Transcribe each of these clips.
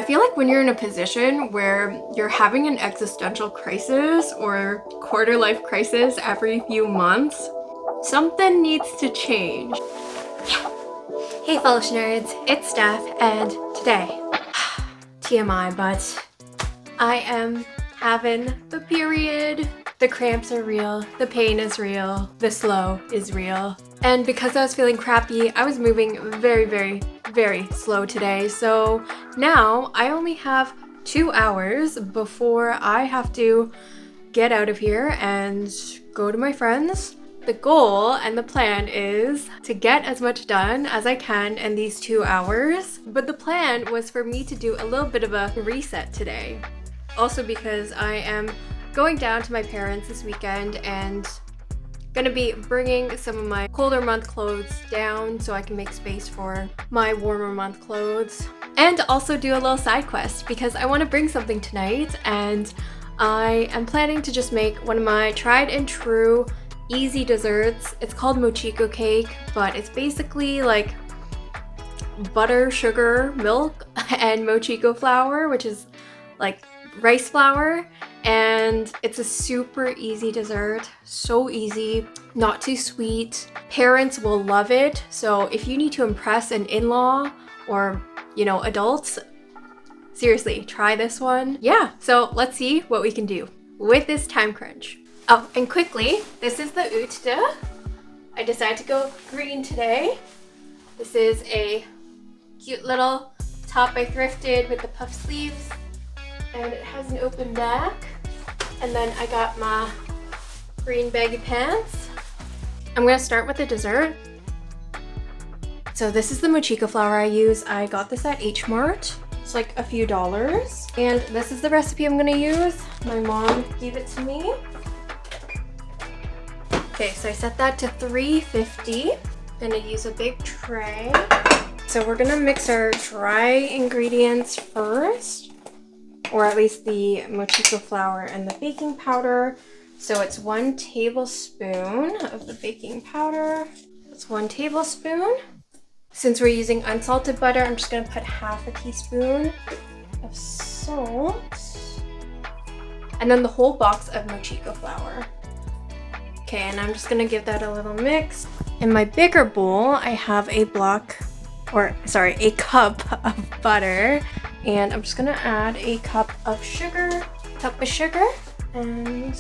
feel like when you're in a position where you're having an existential crisis or quarter life crisis every few months, something needs to change. Hey fellow nerds, it's Steph, and today, TMI, but I am having the period. The cramps are real, the pain is real, the slow is real. And because I was feeling crappy, I was moving very slow today. So now I only have 2 hours before I have to get out of here and go to my friends. The goal and the plan is to get as much done as I can in these 2 hours. But the plan was for me to do a little bit of a reset today. Also because I am going down to my parents this weekend and gonna be bringing some of my colder month clothes down so I can make space for my warmer month clothes. And also do a little side quest because I want to bring something tonight, and I am planning to just make one of my tried and true easy desserts. It's called Mochiko cake, but it's basically like butter, sugar, milk, and Mochiko flour, which is like rice flour. And it's a super easy dessert, so easy, not too sweet. Parents will love it, so if you need to impress an in-law or, you know, adults, seriously, try this one. Yeah, so let's see what we can do with this time crunch. Oh, and quickly, this is the ute. I decided to go green today. This is a cute little top I thrifted with the puff sleeves. And it has an open back. And then I got my green baggy pants. I'm gonna start with the dessert. So this is the Mochiko flour I use. I got this at H Mart. It's like a few dollars. And this is the recipe I'm gonna use. My mom gave it to me. Okay, so I set that to 350. Gonna use a big tray. So we're gonna mix our dry ingredients first. Or at least the Mochiko flour and the baking powder. So it's 1 tablespoon of the baking powder. It's 1 tablespoon. Since we're using unsalted butter, I'm just gonna put half a teaspoon of salt. And then the whole box of Mochiko flour. Okay, and I'm just gonna give that a little mix. In my bigger bowl, I have a cup of butter. And I'm just gonna add a cup of sugar, and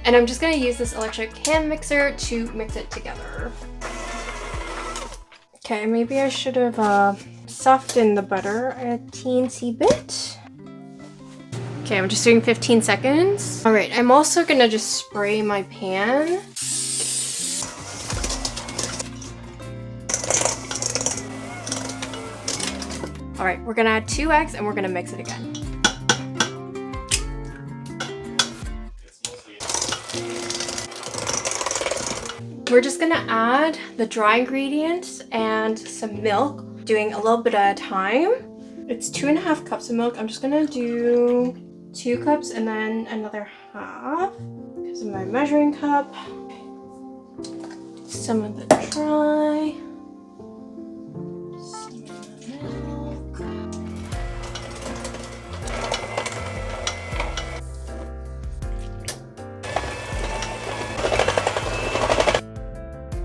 I'm just gonna use this electric hand mixer to mix it together. Okay, maybe I should have softened the butter a teensy bit. Okay, I'm just doing 15 seconds. All right, I'm also gonna just spray my pan. All right, we're gonna add 2 eggs and we're gonna mix it again. We're just gonna add the dry ingredients and some milk, doing a little bit at a time. It's 2.5 cups of milk. I'm just gonna do 2 cups and then another half because of my measuring cup. Some of the dry.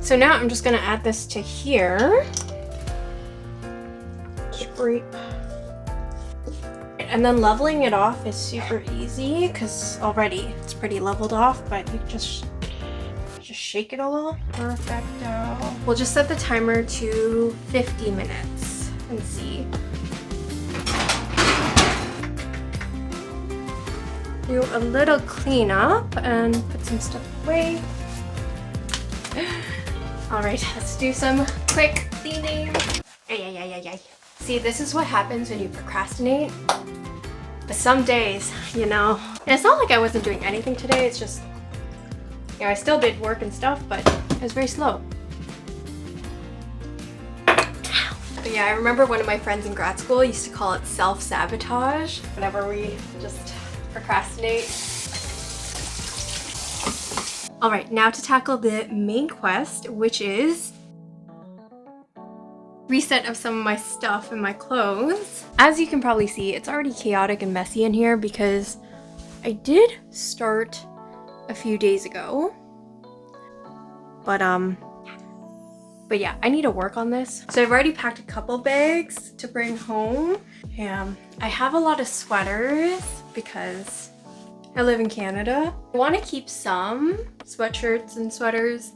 So now I'm just gonna add this to here. Scrape. And then leveling it off is super easy because already it's pretty leveled off, but you just shake it a little. Perfecto. We'll just set the timer to 50 minutes and see. Do a little cleanup and put some stuff away. All right, let's do some quick cleaning. Ay. See, this is what happens when you procrastinate. But some days, you know, and it's not like I wasn't doing anything today. It's just, you know, I still did work and stuff, but it was very slow. But yeah, I remember one of my friends in grad school used to call it self-sabotage whenever we just procrastinate. All right, now to tackle the main quest, which is reset of some of my stuff and my clothes. As you can probably see, it's already chaotic and messy in here because I did start a few days ago. But yeah, I need to work on this. So I've already packed a couple bags to bring home. I have a lot of sweaters because I live in Canada. I want to keep some sweatshirts and sweaters,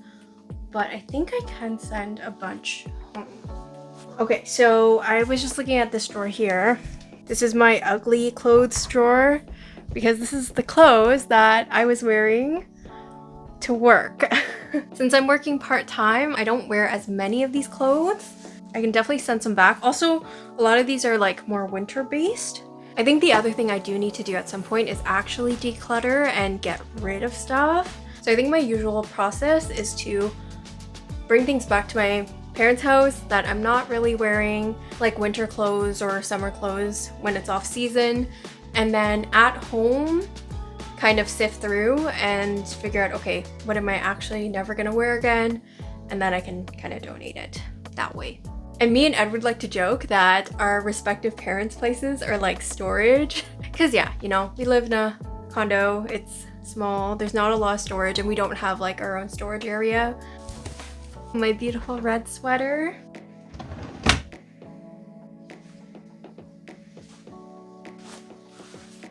but I think I can send a bunch home. Okay, so I was just looking at this drawer here. This is my ugly clothes drawer because this is the clothes that I was wearing to work. Since I'm working part-time, I don't wear as many of these clothes. I can definitely send some back. Also, a lot of these are like more winter-based. I think the other thing I do need to do at some point is actually declutter and get rid of stuff. So I think my usual process is to bring things back to my parents' house that I'm not really wearing, like winter clothes or summer clothes when it's off season. And then at home, kind of sift through and figure out, okay, what am I actually never gonna wear again? And then I can kind of donate it that way. And me and Edward like to joke that our respective parents' places are like storage. Cause yeah, you know, we live in a condo, it's small, there's not a lot of storage, and we don't have like our own storage area. My beautiful red sweater.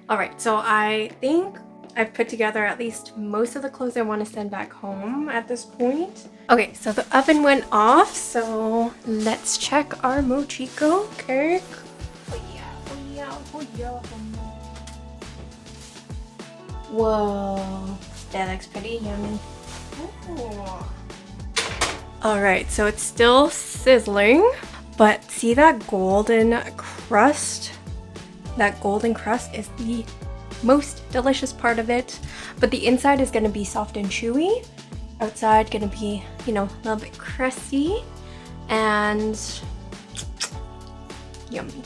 All right, so I think I've put together at least most of the clothes I want to send back home at this point. Okay, so the oven went off, so let's check our Mochiko cake. Whoa, that looks pretty yummy. All right, so it's still sizzling, but see that golden crust? That golden crust is the most delicious part of it, but the inside is gonna be soft and chewy. Outside gonna be, you know, a little bit crusty and yummy.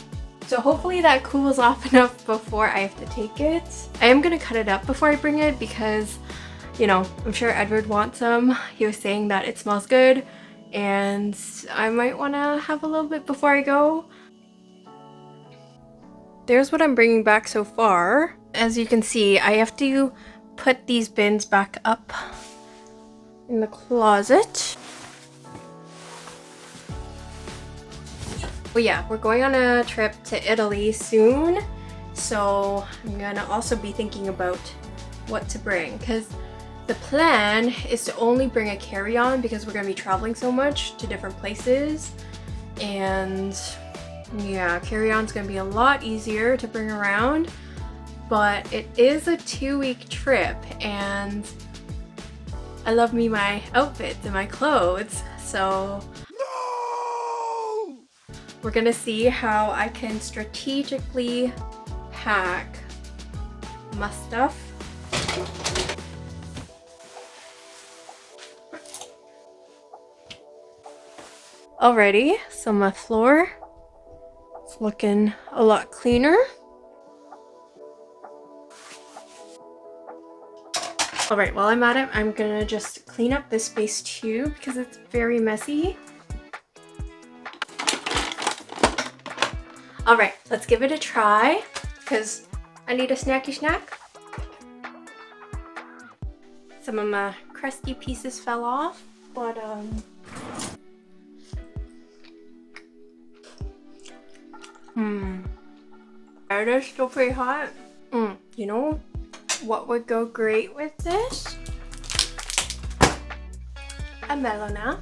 So hopefully that cools off enough before I have to take it. I am gonna cut it up before I bring it because, you know, I'm sure Edward wants some. He was saying that it smells good and I might wanna have a little bit before I go. There's what I'm bringing back so far. As you can see, I have to put these bins back up in the closet. But yeah, we're going on a trip to Italy soon. So I'm gonna also be thinking about what to bring because the plan is to only bring a carry-on because we're gonna be traveling so much to different places. And yeah, carry-on's gonna be a lot easier to bring around, but it is a 2-week trip and I love me my outfits and my clothes, so no! We're gonna see how I can strategically pack my stuff. Alrighty, so my floor is looking a lot cleaner. Alright, while I'm at it, I'm gonna just clean up this space too because it's very messy. Alright, let's give it a try because I need a snacky snack. Some of my crusty pieces fell off, but it is still pretty hot. You know what would go great with this? A melona.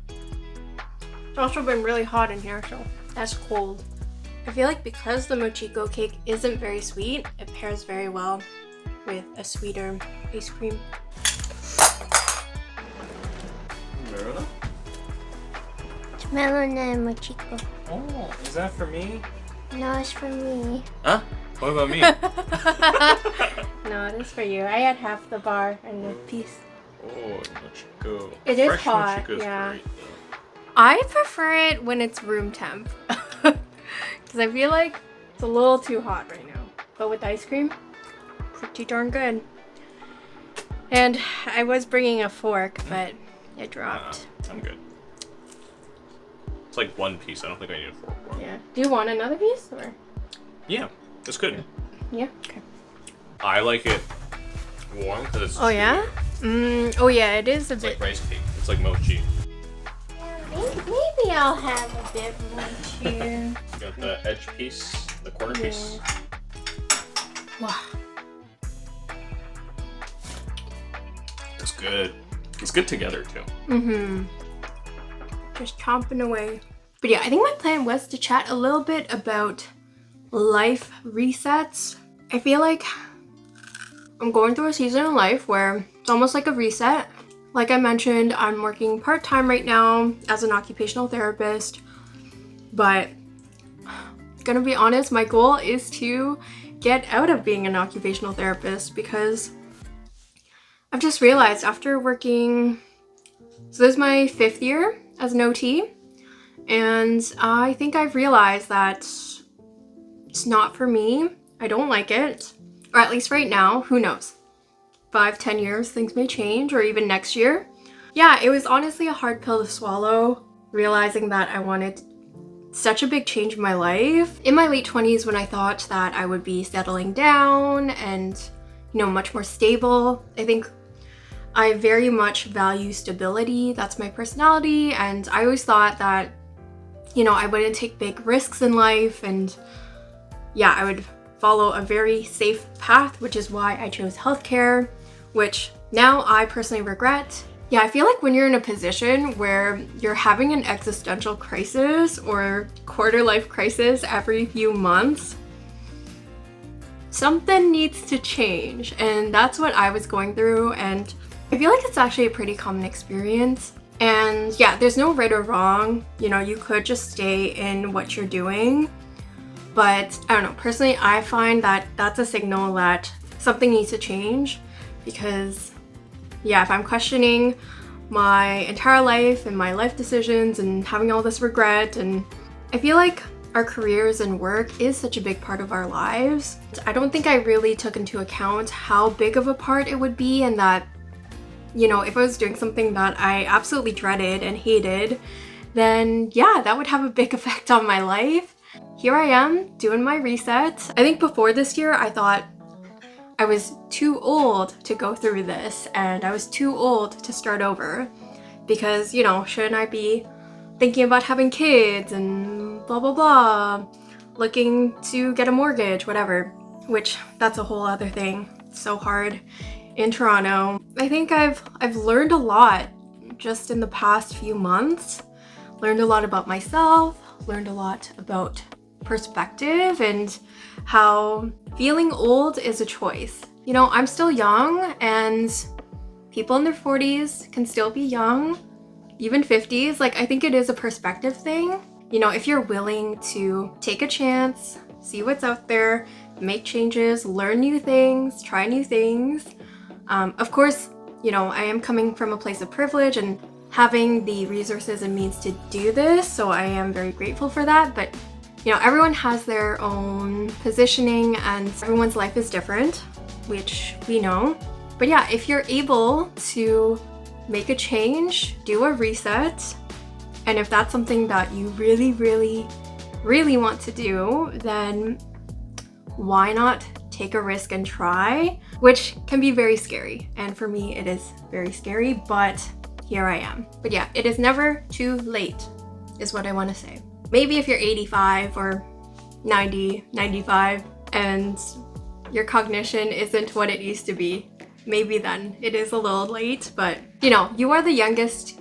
It's also been really hot in here, so that's cold. I feel like because the Mochiko cake isn't very sweet, it pairs very well with a sweeter ice cream. Melona? Melona and Mochiko. Oh, is that for me? No, it's for me. Huh? What about me? No, it is for you. I had half the bar and a piece. Oh, Mochiko. It is Fresh hot, Mochiko's yeah. great, though. I prefer it when it's room temp. Because I feel like it's a little too hot right now. But with ice cream, pretty darn good. And I was bringing a fork, but it dropped. I'm good. It's like one piece. I don't think I need a fork one. Yeah. Do you want another piece or? Yeah, it's good. Yeah. Okay. I like it warm because it's Oh yeah. Oh yeah, it is a It's bit. like rice cake. It's like mochi. Maybe I'll have a bit more too. You got the edge piece, the corner piece. Wow. It's good. It's good together too. Just chomping away. But yeah, I think my plan was to chat a little bit about life resets. I feel like I'm going through a season in life where it's almost like a reset. Like I mentioned, I'm working part-time right now as an occupational therapist, but gonna be honest, my goal is to get out of being an occupational therapist because I've just realized after working, so this is my 5th year as an OT, and I think I've realized that it's not for me. I don't like it, or at least right now, who knows? 5-10 years, things may change, or even next year. Yeah, it was honestly a hard pill to swallow, realizing that I wanted such a big change in my life. In my late 20s, when I thought that I would be settling down and, you know, much more stable, I think I very much value stability. That's my personality, and I always thought that, you know, I wouldn't take big risks in life, and yeah, I would follow a very safe path, which is why I chose healthcare, which now I personally regret. Yeah, I feel like when you're in a position where you're having an existential crisis or quarter life crisis every few months, something needs to change, and that's what I was going through, and I feel like it's actually a pretty common experience. And yeah, there's no right or wrong. You know, you could just stay in what you're doing, but I don't know, personally I find that that's a signal that something needs to change, because yeah, if I'm questioning my entire life and my life decisions and having all this regret, and I feel like our careers and work is such a big part of our lives. I don't think I really took into account how big of a part it would be, and that, you know, if I was doing something that I absolutely dreaded and hated, then yeah, that would have a big effect on my life. Here I am doing my reset. I think before this year, I thought I was too old to go through this, and I was too old to start over because, you know, shouldn't I be thinking about having kids and blah, blah, blah, looking to get a mortgage, whatever, which that's a whole other thing. It's so hard in Toronto. I think I've learned a lot just in the past few months. Learned a lot about myself, learned a lot about perspective, and how feeling old is a choice. You know, I'm still young, and people in their 40s can still be young, even 50s. Like, I think it is a perspective thing. You know, if you're willing to take a chance, see what's out there, make changes, learn new things, try new things. Of course, you know, I am coming from a place of privilege and having the resources and means to do this, so I am very grateful for that. But you know, everyone has their own positioning and everyone's life is different, which we know. But yeah, if you're able to make a change, do a reset, and if that's something that you really, really, really want to do, then why not take a risk and try, which can be very scary. And for me, it is very scary, but here I am. But yeah, it is never too late, is what I want to say. Maybe if you're 85 or 90, 95, and your cognition isn't what it used to be, maybe then it is a little late. But you know, you are the youngest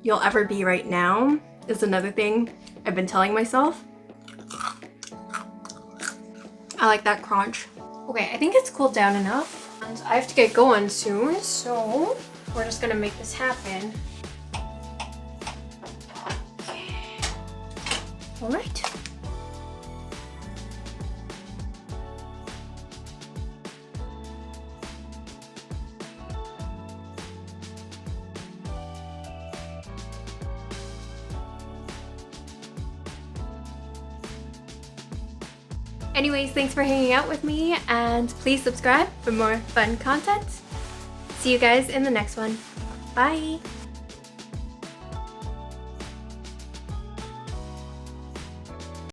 you'll ever be right now is another thing I've been telling myself. I like that crunch. Okay, I think it's cooled down enough, and I have to get going soon, so we're just gonna make this happen. All right. Anyways, thanks for hanging out with me, and please subscribe for more fun content. See you guys in the next one. Bye!